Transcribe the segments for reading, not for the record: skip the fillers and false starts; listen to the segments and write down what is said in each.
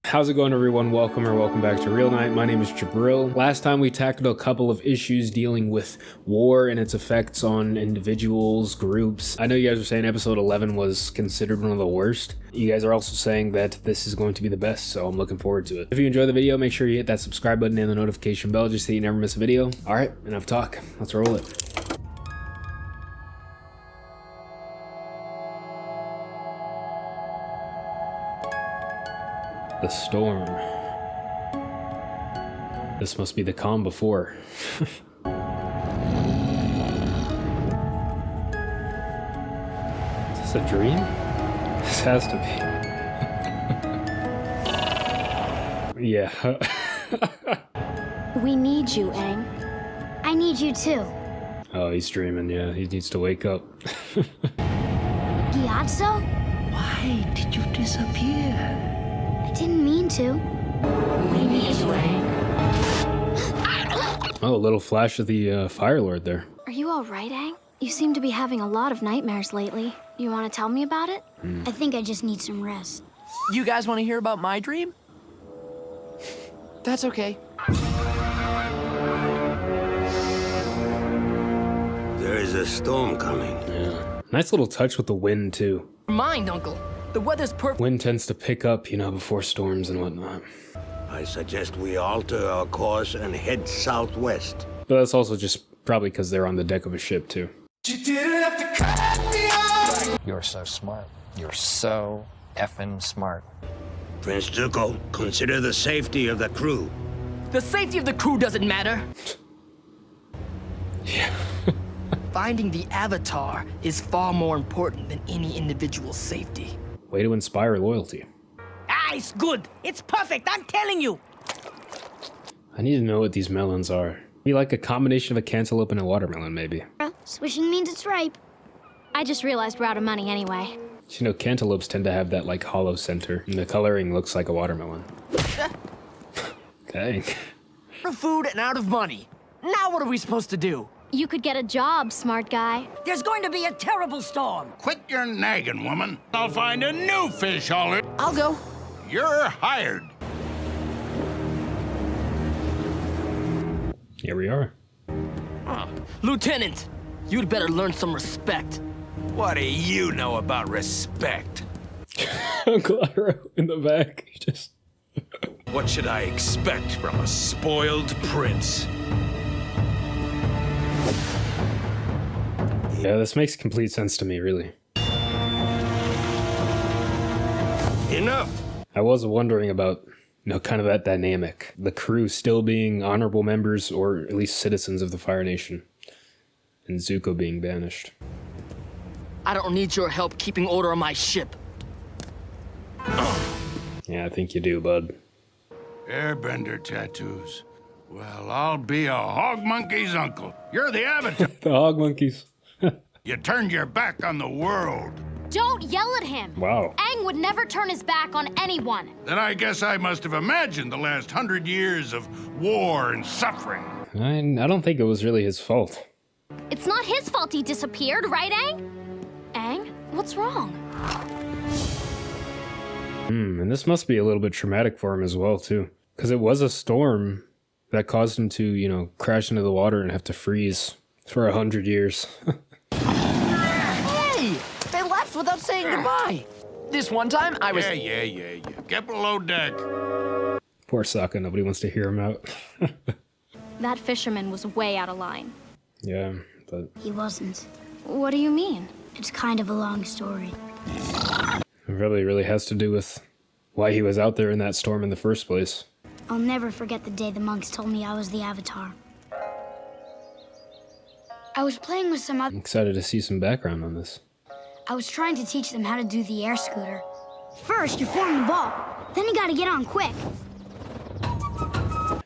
How's it going, everyone? Welcome back to Real Night. My name is Jabril. Last time we tackled a couple of issues dealing with war and its effects on individuals, groups. I know you guys were saying episode 11 was considered one of the worst. You guys are also saying that this is going to be the best, so I'm looking forward to it. If you enjoy the video, make sure you hit that subscribe button and the notification bell just so you never miss a video. All right, enough talk. Let's roll it. The storm. This must be the calm before. Is this a dream? This has to be. Yeah. We need you, Aang. I need you too. Oh, he's dreaming, yeah. He needs to wake up. Gyatso? Why did you disappear? I didn't mean to. We need you, Aang. Oh, a little flash of the Fire Lord there. Are you all right, Aang? You seem to be having a lot of nightmares lately. You want to tell me about it? I think I just need some rest. You guys want to hear about my dream? That's okay. There is a storm coming. Yeah. Nice little touch with the wind, too. Mind, Uncle. The weather's perfect. Wind tends to pick up, you know, before storms and whatnot. I suggest we alter our course and head southwest. But that's also just probably because they're on the deck of a ship, too. You're so smart. You're so effing smart. Prince Zuko, consider the safety of the crew. The safety of the crew doesn't matter. Yeah. Finding the Avatar is far more important than any individual's safety. Way to inspire loyalty. Ah, it's good. It's perfect. I'm telling you. I need to know what these melons are. Be like a combination of a cantaloupe and a watermelon, maybe. Swishing means it's ripe. I just realized we're out of money anyway. You know, cantaloupes tend to have that, like, hollow center, and the coloring looks like a watermelon. Dang. Out of food and out of money. Now what are we supposed to do? You could get a job, smart guy. There's going to be a terrible storm. Quit your nagging, woman. I'll find a new fish hauler. I'll go. You're hired. Here we are. Lieutenant, you'd better learn some respect. What do you know about respect? Uncle Iroh in the back. Just... What should I expect from a spoiled prince? Yeah, this makes complete sense to me, really. Enough! I was wondering about, you know, kind of that dynamic. The crew still being honorable members, or at least citizens of the Fire Nation. And Zuko being banished. I don't need your help keeping order on my ship. Yeah, I think you do, bud. Airbender tattoos. Well, I'll be a hog monkey's uncle. You're the Avatar. The hog monkeys. You turned your back on the world. Don't yell at him. Wow. Aang would never turn his back on anyone. Then I guess I must have imagined the last 100 years of war and suffering. I don't think it was really his fault. It's not his fault he disappeared, right, Aang? Aang, what's wrong? And this must be a little bit traumatic for him as well, too. Because it was a storm that caused him to, you know, crash into the water and have to freeze for 100 years. Hey! They left without saying goodbye. This one time, I was... Yeah. Get below deck. Poor Sokka, nobody wants to hear him out. That fisherman was way out of line. Yeah, but... He wasn't. What do you mean? It's kind of a long story. It probably really has to do with why he was out there in that storm in the first place. I'll never forget the day the monks told me I was the Avatar. I was playing with some I'm other... excited to see some background on this. I was trying to teach them how to do the air scooter. First, you form the ball. Then you gotta get on quick.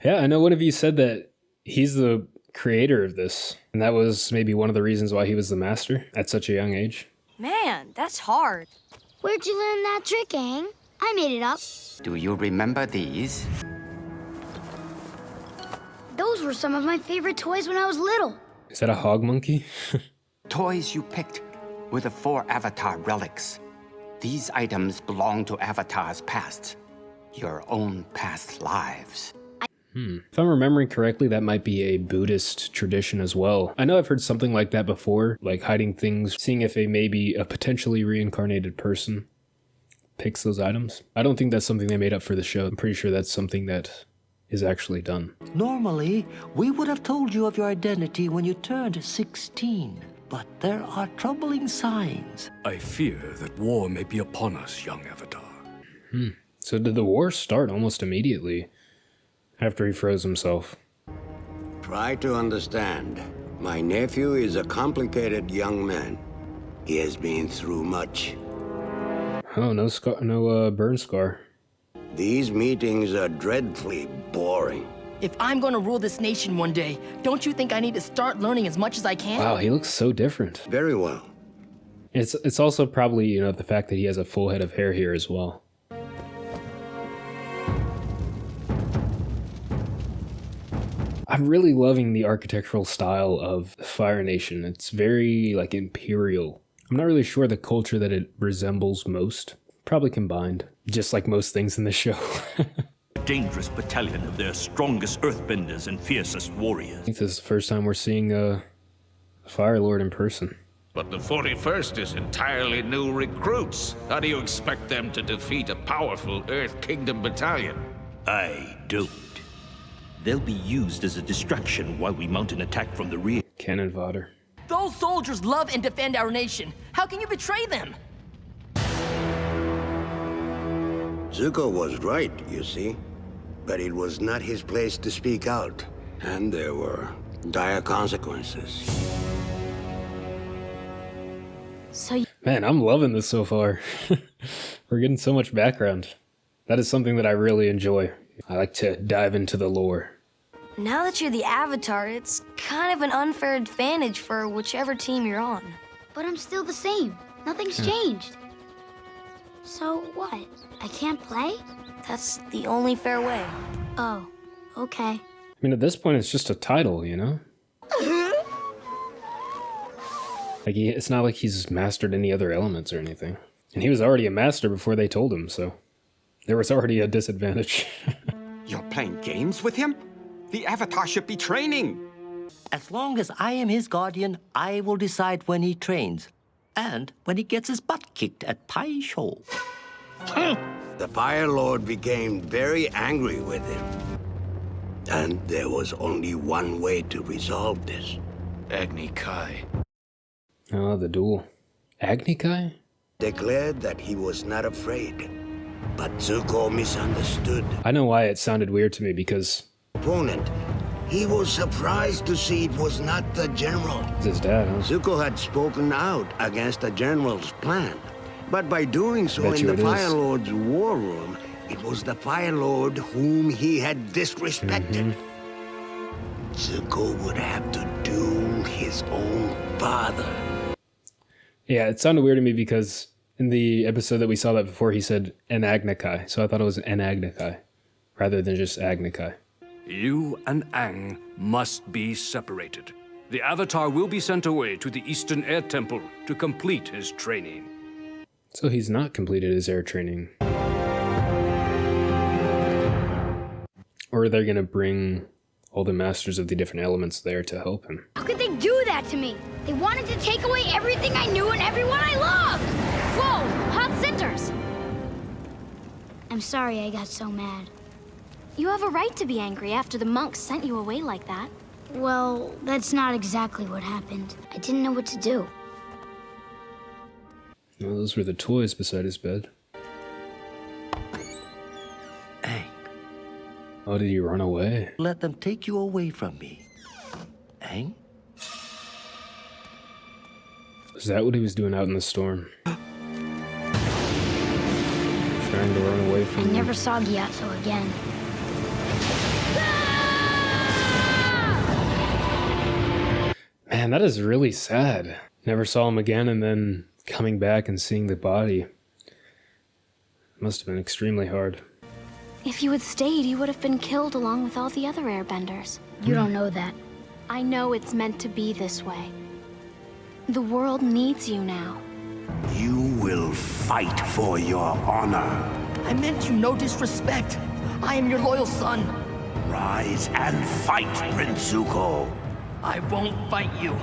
Yeah, I know one of you said that he's the creator of this, and that was maybe one of the reasons why he was the master at such a young age. Man, that's hard. Where'd you learn that trick, Aang? I made it up. Do you remember these? Those were some of my favorite toys when I was little. Is that a hog monkey? Toys you picked were the 4 Avatar relics. These items belong to Avatar's past. your own past lives. If I'm remembering correctly, that might be a Buddhist tradition as well. I know I've heard something like that before, like hiding things, seeing if a potentially reincarnated person picks those items. I don't think that's something they made up for the show. I'm pretty sure that's something that is actually done. Normally, we would have told you of your identity when you turned 16. But there are troubling signs. I fear that war may be upon us, young Avatar. So did the war start almost immediately after he froze himself? Try to understand. My nephew is a complicated young man. He has been through much. Oh, no scar, no burn scar. These meetings are dreadfully boring. If I'm gonna rule this nation one day, don't you think I need to start learning as much as I can? Wow, he looks so different. Very well. It's also probably, you know, the fact that he has a full head of hair here as well. I'm really loving the architectural style of the Fire Nation. It's very, like, imperial. I'm not really sure the culture that it resembles most. Probably combined, just like most things in the show. Dangerous battalion of their strongest earthbenders and fiercest warriors. I think this is the first time we're seeing a Fire Lord in person. But the 41st is entirely new recruits. How do you expect them to defeat a powerful Earth Kingdom battalion? I don't. They'll be used as a distraction while we mount an attack from the rear. Cannon fodder. Those soldiers love and defend our nation. How can you betray them? Zuko was right, you see. But it was not his place to speak out. And there were dire consequences. So Man, I'm loving this so far. We're getting so much background. That is something that I really enjoy. I like to dive into the lore. Now that you're the Avatar, it's kind of an unfair advantage for whichever team you're on. But I'm still the same. Nothing's changed. So what? I can't play? That's the only fair way. Oh, okay. I mean, at this point, it's just a title, you know? Like, it's not like he's mastered any other elements or anything. And he was already a master before they told him, so there was already a disadvantage. You're playing games with him? The Avatar should be training. As long as I am his guardian, I will decide when he trains. And when he gets his butt kicked at Pai Sho. The Fire Lord became very angry with him. And there was only one way to resolve this. Agni Kai. Oh, the duel. Agni Kai? Declared that he was not afraid. But Zuko misunderstood. I know why it sounded weird to me, because... Opponent. He was surprised to see it was not the general. It's his dad, huh? Zuko had spoken out against the general's plan. But by doing so in the Fire Lord's war room, it was the Fire Lord whom he had disrespected. Zuko would have to doom his own father. Yeah, it sounded weird to me because in the episode that we saw that before, he said an Agni Kai. So I thought it was an Agni Kai rather than just Agni Kai. You and Aang must be separated. The Avatar will be sent away to the Eastern Air Temple to complete his training. So he's not completed his air training. Or are they going to bring all the masters of the different elements there to help him? How could they do that to me? They wanted to take away everything I knew and everyone I loved! Whoa, hot cinders! I'm sorry I got so mad. You have a right to be angry after the monks sent you away like that. Well, that's not exactly what happened. I didn't know what to do. Well, those were the toys beside his bed. Aang. Oh, did he run away? Let them take you away from me. Aang? Is that what he was doing out in the storm? Trying to run away from I never saw Gyatso again. Man, that is really sad. Never saw him again, and then coming back and seeing the body. Must have been extremely hard. If you had stayed, you would have been killed along with all the other airbenders. You don't know that. I know it's meant to be this way. The world needs you now. You will fight for your honor. I meant you no disrespect. I am your loyal son. Rise and fight, Prince Zuko. I won't fight you.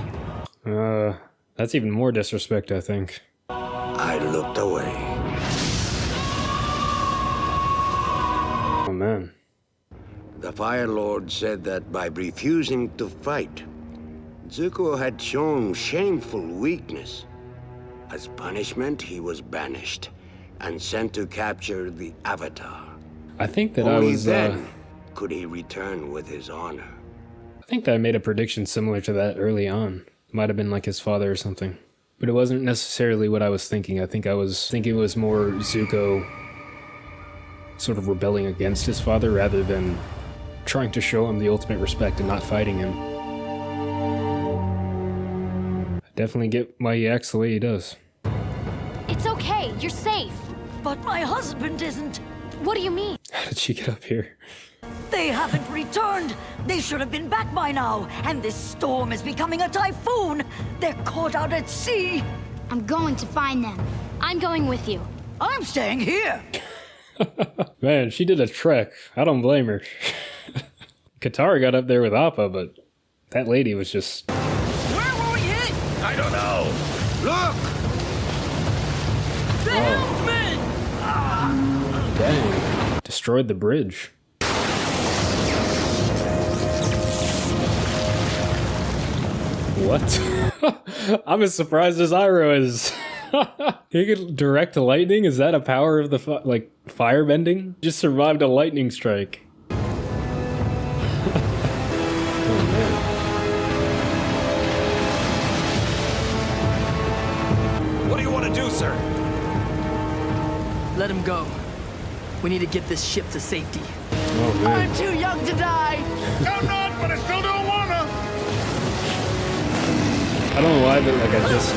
That's even more disrespect, I think. I looked away. Oh, man. The Fire Lord said that by refusing to fight, Zuko had shown shameful weakness. As punishment, he was banished and sent to capture the Avatar. I think that Only I was, then could he return with his honor. I think that I made a prediction similar to that early on. Might have been like his father or something. But it wasn't necessarily what I was thinking. I think I was thinking it was more Zuko sort of rebelling against his father rather than trying to show him the ultimate respect and not fighting him. I definitely get why he acts the way he does. It's okay, you're safe. But my husband isn't. What do you mean? How did she get up here? They haven't returned. They should have been back by now. And this storm is becoming a typhoon. They're caught out at sea. I'm going to find them. I'm going with you. I'm staying here. Man, she did a trek. I don't blame her. Katara got up there with Appa, but that lady was just... Where were we hit? I don't know. Look! The helmsman! Dang. Destroyed the bridge. What? I'm as surprised as Iroh is. He could direct lightning? Is that a power of the fire bending? Just survived a lightning strike. Oh man. What do you want to do, sir? Let him go. We need to get this ship to safety. Oh man. I'm too young to die. I'm not, but I still don't wanna. I don't know why, but like I just...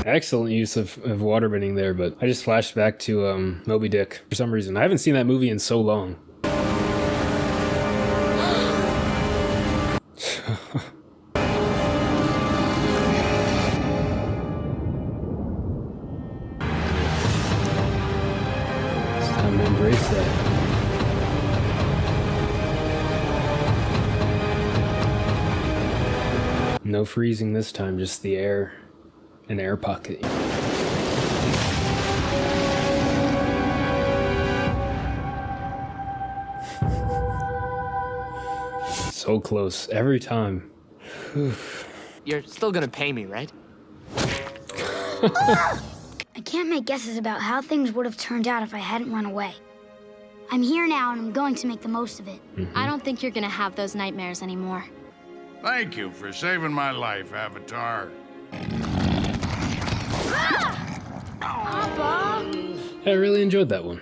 Excellent use of waterbending there, but I just flashed back to Moby Dick for some reason. I haven't seen that movie in so long. It's time to embrace that. No freezing this time, just the air. An air pocket. So close every time. You're still gonna pay me, right? I can't make guesses about how things would have turned out if I hadn't run away. I'm here now and I'm going to make the most of it. I don't think you're gonna have those nightmares anymore. Thank you for saving my life, Avatar. Papa! I really enjoyed that one.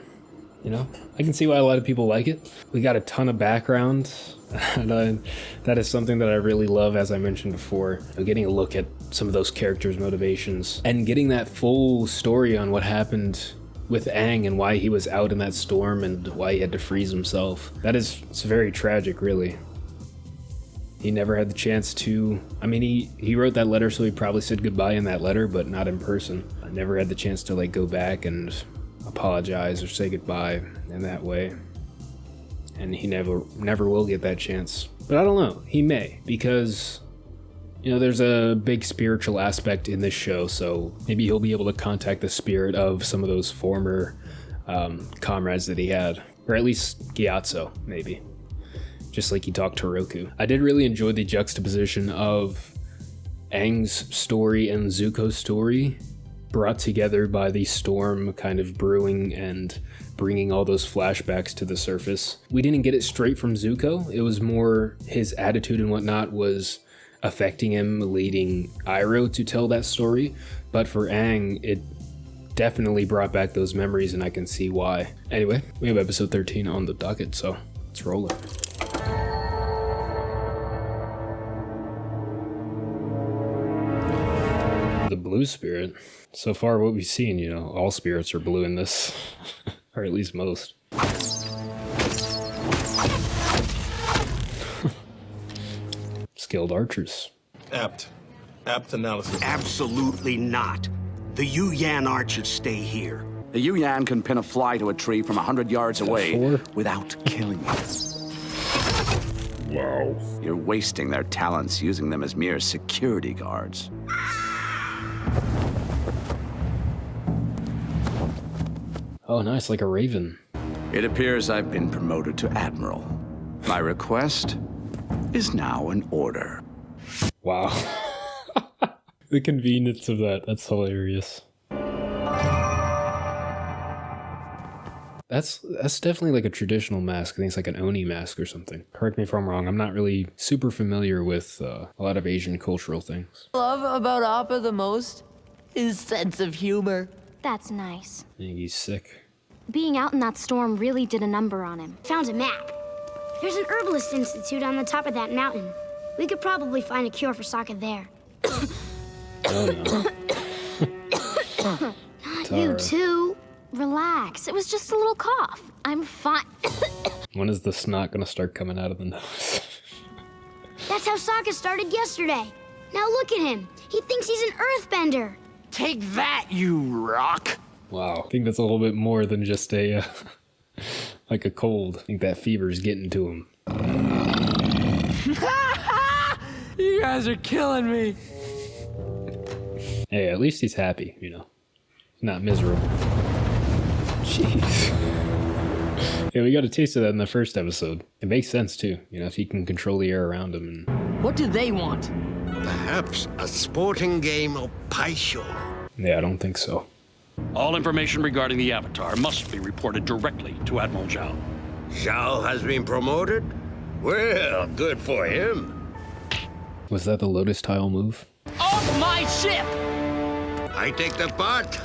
You know, I can see why a lot of people like it. We got a ton of background, and that is something that I really love, as I mentioned before. Getting a look at some of those characters' motivations, and getting that full story on what happened with Aang and why he was out in that storm and why he had to freeze himself. It's very tragic, really. He never had the chance to... I mean, he wrote that letter, so he probably said goodbye in that letter, but not in person. I never had the chance to, like, go back and apologize or say goodbye in that way. And he never will get that chance. But I don't know. He may, because, you know, there's a big spiritual aspect in this show, so maybe he'll be able to contact the spirit of some of those former comrades that he had. Or at least Gyatso, maybe. Just like he talked to Roku. I did really enjoy the juxtaposition of Aang's story and Zuko's story brought together by the storm kind of brewing and bringing all those flashbacks to the surface. We didn't get it straight from Zuko. It was more his attitude and whatnot was affecting him, leading Iroh to tell that story. But for Aang, it definitely brought back those memories, and I can see why. Anyway, we have episode 13 on the docket, so let's roll it. The blue spirit. So far what we've seen, you know, all spirits are blue in this. Or at least most. Skilled archers. Apt analysis. Absolutely not. The Yu Yan archers stay here. A Yuyan can pin a fly to a tree from 100 yards away without killing it. Wow. You're wasting their talents using them as mere security guards. Oh, nice, like a raven. It appears I've been promoted to Admiral. My request is now in order. Wow. The convenience of that, that's hilarious. That's definitely like a traditional mask. I think it's like an Oni mask or something. Correct me if I'm wrong. I'm not really super familiar with a lot of Asian cultural things. Love about Appa the most? His sense of humor. That's nice. I think he's sick. Being out in that storm really did a number on him. Found a map. There's an herbalist institute on the top of that mountain. We could probably find a cure for Sokka there. Oh no. Not you too. Relax. It was just a little cough. I'm fine. When is the snot gonna start coming out of the nose? That's how Sokka started yesterday. Now look at him. He thinks he's an earthbender. Take that, you rock! Wow. I think that's a little bit more than just a, like a cold. I think that fever's getting to him. You guys are killing me. Hey, at least he's happy, you know. He's not miserable. Jeez. Yeah, we got a taste of that in the first episode. It makes sense too, you know, if he can control the air around him. And what do they want? Perhaps a sporting game of Paisho. Yeah, I don't think so. All information regarding the Avatar must be reported directly to Admiral Zhao. Zhao has been promoted? Well, good for him. Was that the Lotus Tile move? Off my ship! I take the part.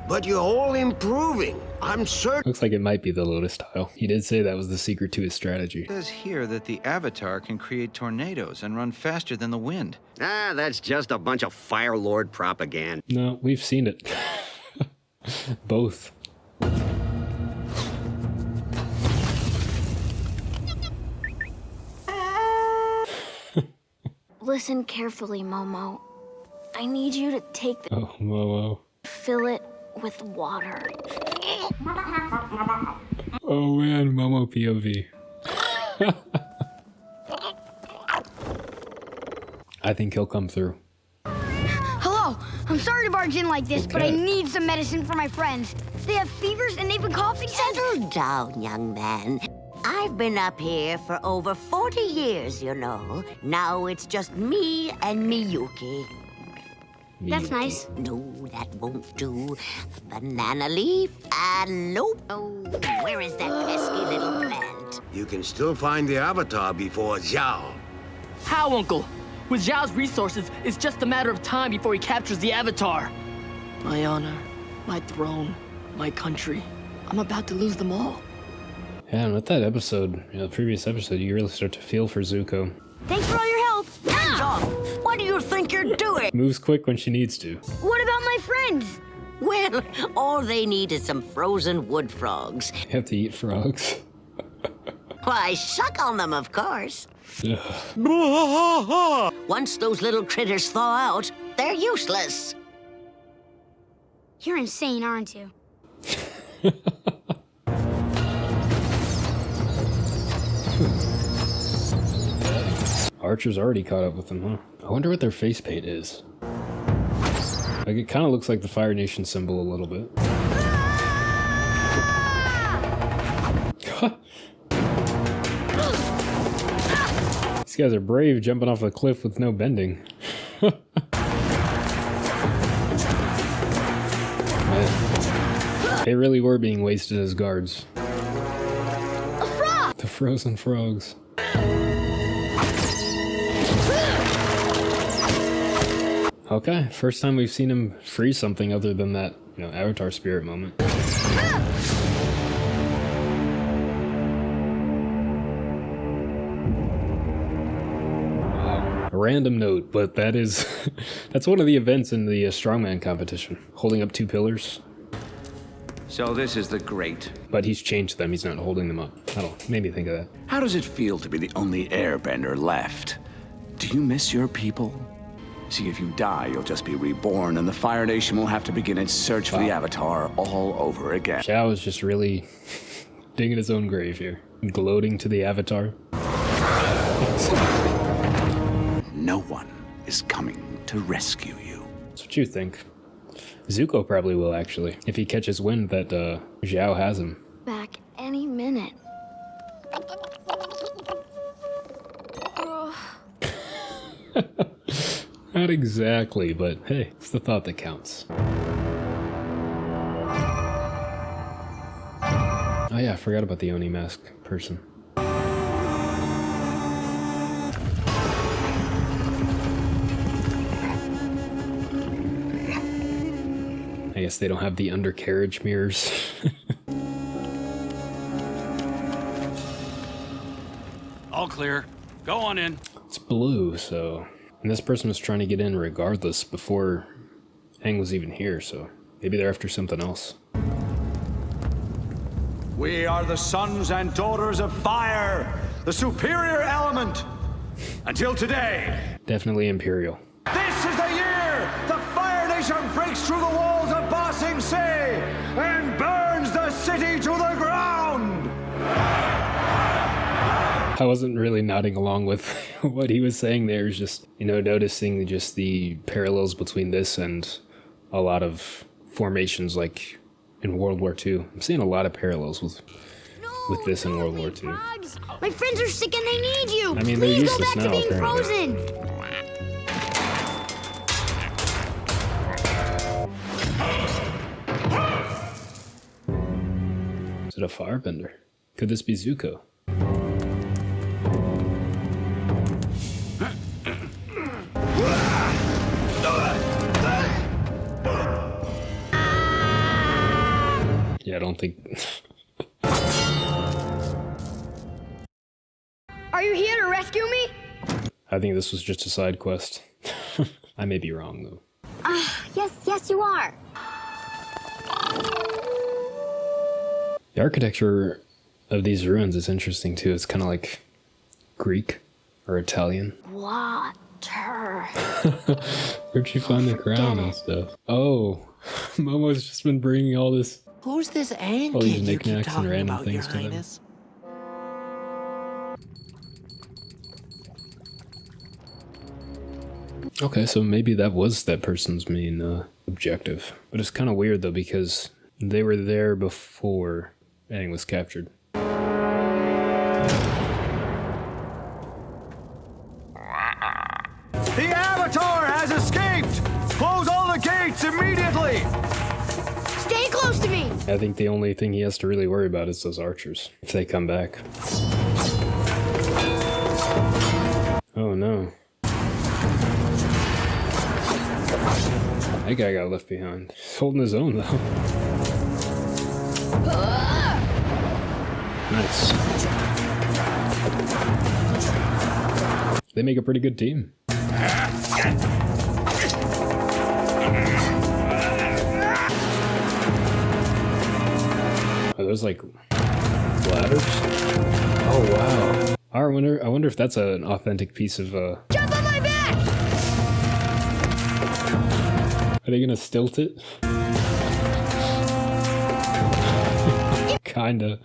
But you're all improving. I'm certain. Looks like it might be the Lotus Tile. He did say that was the secret to his strategy. It says here that the Avatar can create tornadoes and run faster than the wind. Ah, that's just a bunch of Fire Lord propaganda. No, we've seen it. Both. Listen carefully, Momo. I need you to take the... Oh, Momo. Fill it with water. Oh man, Momo POV. I think he'll come through. Hello, I'm sorry to barge in like this, but I need some medicine for my friends. They have fevers and they've been coughing. Settle down, young man. I've been up here for over 40 years, you know. Now it's just me and Miyuki. That's nice. No, that won't do. Banana leaf? Nope. Oh, where is that pesky little plant? You can still find the Avatar before Zhao. How, Uncle? With Zhao's resources, it's just a matter of time before he captures the Avatar. My honor, my throne, my country. I'm about to lose them all. Yeah, and with that episode, you know, the previous episode, you really start to feel for Zuko. Thanks for all your help. Hands off! What do you think you're doing? Moves quick when she needs to. What about my friends? Well, all they need is some frozen wood frogs. You have to eat frogs. Why, suck on them, of course. Once those little critters thaw out, they're useless. You're insane, aren't you? Archer's already caught up with them, huh? I wonder what their face paint is. Like, it kind of looks like the Fire Nation symbol a little bit. These guys are brave, jumping off a cliff with no bending. Man. They really were being wasted as guards. A frog! The frozen frogs. Okay, first time we've seen him freeze something other than that, you know, Avatar spirit moment. Wow. A random note, but that is, that's one of the events in the strongman competition. Holding up two pillars. So this is the Great. But he's changed them, he's not holding them up. I don't know, made me think of that. How does it feel to be the only airbender left? Do you miss your people? See, if you die, you'll just be reborn, and the Fire Nation will have to begin its search for the Avatar all over again. Zhao is just really digging his own grave here. Gloating to the Avatar. No one is coming to rescue you. That's what you think. Zuko probably will, actually, if he catches wind that Zhao has him. Back any minute. Not exactly, but hey, it's the thought that counts. Oh yeah, I forgot about the Oni mask person. I guess they don't have the undercarriage mirrors. All clear. Go on in. It's blue, so... And this person was trying to get in regardless before Aang was even here, so maybe they're after something else. We are the sons and daughters of fire, the superior element. Until today. Definitely Imperial. This is the year the Fire Nation breaks through the walls of Ba Sing Se and burns the city to the ground. I wasn't really nodding along with what he was saying there. It's just, you know, noticing just the parallels between this and a lot of formations like in World War II. I'm seeing a lot of parallels with this in World War II. My friends are sick and they need you. I mean, they're Please useless go back now, to being apparently. frozen. Is it a firebender? Could this be Zuko? Yeah, I don't think... Are you here to rescue me? I think this was just a side quest. I may be wrong, though. Yes, you are. The architecture of these ruins is interesting, too. It's kind of like Greek or Italian. Water. Where'd you find the crown and stuff? Oh, Momo's just been bringing all this... Who's this Aang all these kid you keep knickknacks and talking random about, Your things to them. Highness? Okay, so maybe that was that person's main objective. But it's kind of weird, though, because they were there before Aang was captured. The Avatar has escaped! Close all the gates immediately! Stay close to me. I think the only thing he has to really worry about is those archers, if they come back. Oh no. That guy got left behind. He's holding his own, though. Nice. They make a pretty good team. Are those like ladders? Oh wow. I wonder if that's an authentic piece of Jump on my back! Are they gonna stilt it? Kinda.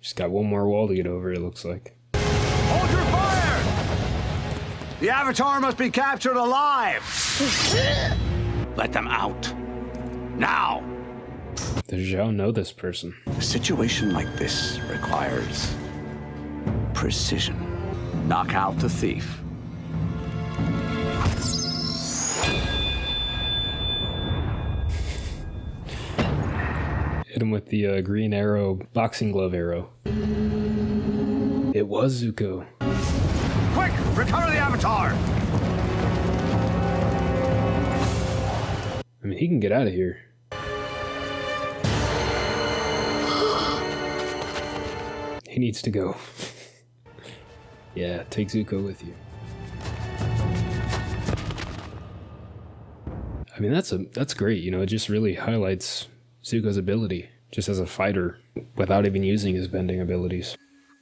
Just got one more wall to get over, it looks like. Hold your fire! The Avatar must be captured alive! Let them out. Now! Does Zhao know this person? A situation like this requires precision. Knock out the thief. Hit him with the green arrow, boxing glove arrow. It was Zuko. Quick! Recover the Avatar! I mean, he can get out of here. He needs to go. Yeah, take Zuko with you. I mean, that's great. You know, it just really highlights Zuko's ability, just as a fighter, without even using his bending abilities.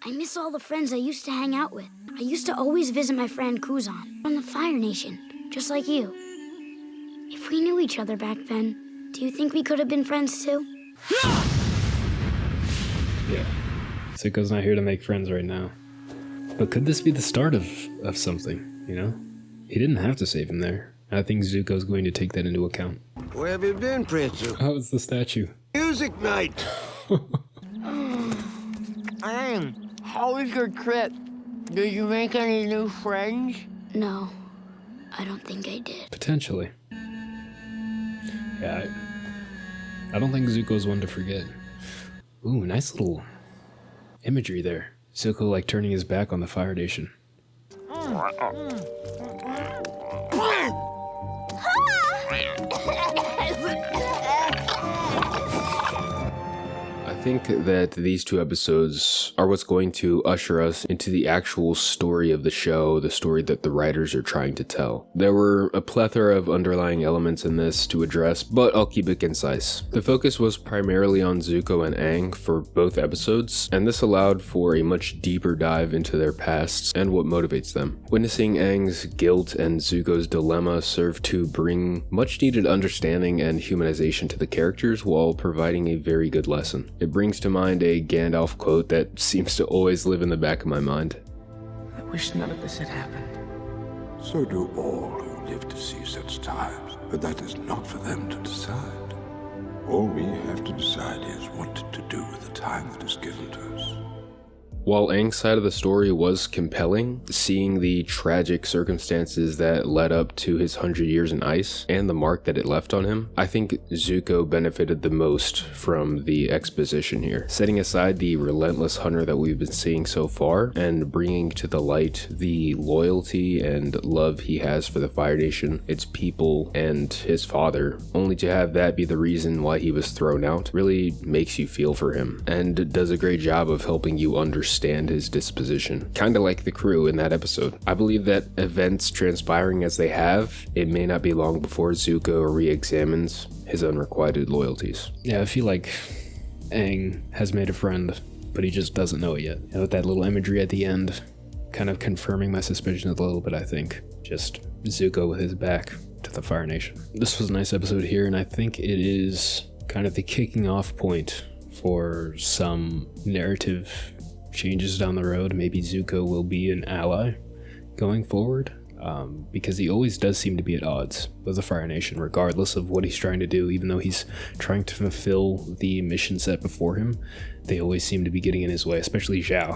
I miss all the friends I used to hang out with. I used to always visit my friend Kuzan from the Fire Nation, just like you. If we knew each other back then, do you think we could have been friends too? Yeah. Zuko's not here to make friends right now. But could this be the start of something, you know? He didn't have to save him there. I think Zuko's going to take that into account. Where have you been, Prince? Oh, it's the statue. Music night! Aang, how was your trip? Did you make any new friends? No, I don't think I did. Potentially. Yeah, I don't think Zuko's one to forget. Ooh, nice little imagery there. Zuko like turning his back on the Fire Nation. I think that these two episodes are what's going to usher us into the actual story of the show, the story that the writers are trying to tell. There were a plethora of underlying elements in this to address, but I'll keep it concise. The focus was primarily on Zuko and Aang for both episodes, and this allowed for a much deeper dive into their pasts and what motivates them. Witnessing Aang's guilt and Zuko's dilemma served to bring much needed understanding and humanization to the characters while providing a very good lesson. It brings to mind a Gandalf quote that seems to always live in the back of my mind. I wish none of this had happened. So do all who live to see such times, but that is not for them to decide. All we have to decide is what to do with the time that is given to us. While Aang's side of the story was compelling, seeing the tragic circumstances that led up to his 100 years in ice and the mark that it left on him, I think Zuko benefited the most from the exposition here. Setting aside the relentless hunter that we've been seeing so far and bringing to the light the loyalty and love he has for the Fire Nation, its people, and his father, only to have that be the reason why he was thrown out, really makes you feel for him and does a great job of helping you understand his disposition, kinda like the crew in that episode. I believe that events transpiring as they have, it may not be long before Zuko re-examines his unrequited loyalties. Yeah, I feel like Aang has made a friend, but he just doesn't know it yet. And with that little imagery at the end, kind of confirming my suspicions a little bit, I think. Just Zuko with his back to the Fire Nation. This was a nice episode here, and I think it is kind of the kicking off point for some narrative changes down the road. Maybe Zuko will be an ally going forward, because he always does seem to be at odds with the Fire Nation, regardless of what he's trying to do. Even though he's trying to fulfill the mission set before him, they always seem to be getting in his way, especially Zhao,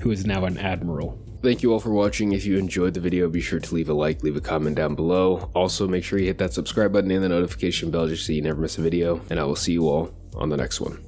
who is now an admiral. Thank you all for watching. If you enjoyed the video, be sure to leave a like, leave a comment down below. Also, make sure you hit that subscribe button and the notification bell just so you never miss a video, and I will see you all on the next one.